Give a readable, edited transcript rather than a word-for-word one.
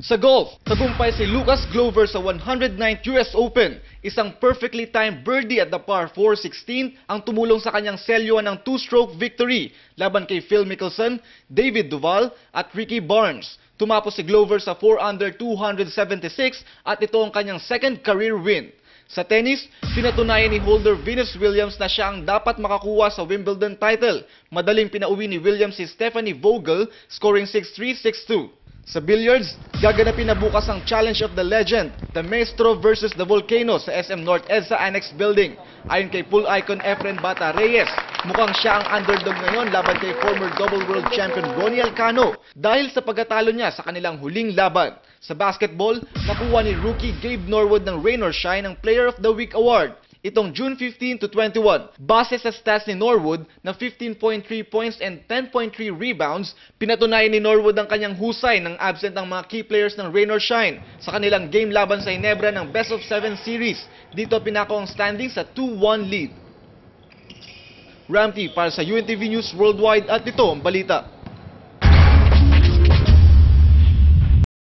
Sa golf, tagumpay si Lucas Glover sa 109th US Open. Isang perfectly timed birdie at the par 4-16 ang tumulong sa kanyang selyo ng two-stroke victory laban kay Phil Mickelson, David Duval at Ricky Barnes. Tumapos si Glover sa 4 under 276 at ito ang kanyang second career win. Sa tennis, pinatunayan ni holder Venus Williams na siya ang dapat makakuha sa Wimbledon title. Madaling pinauwi ni Williams si Stephanie Vogel, scoring 6-3, 6-2. Sa billiards, gaganapin na bukas ang Challenge of the Legend, the Maestro versus the Volcano sa SM North EDSA Annex Building. Ayon kay pool icon Efren Bata Reyes, mukhang siya ang underdog ngayon laban kay former double world champion Ronnie Alcano dahil sa pagkatalo niya sa kanilang huling laban. Sa basketball, nakuha ni rookie Gabe Norwood ng Rain or Shine ang Player of the Week Award itong June 15 to 21. Base sa stats ni Norwood na 15.3 points and 10.3 rebounds, pinatunayan ni Norwood ang kanyang husay ng absent ng mga key players ng Rain or Shine sa kanilang game laban sa Ginebra ng Best of 7 series. Dito pinako ang standing sa 2-1 lead. Ramti para sa UNTV News Worldwide at ito ang balita.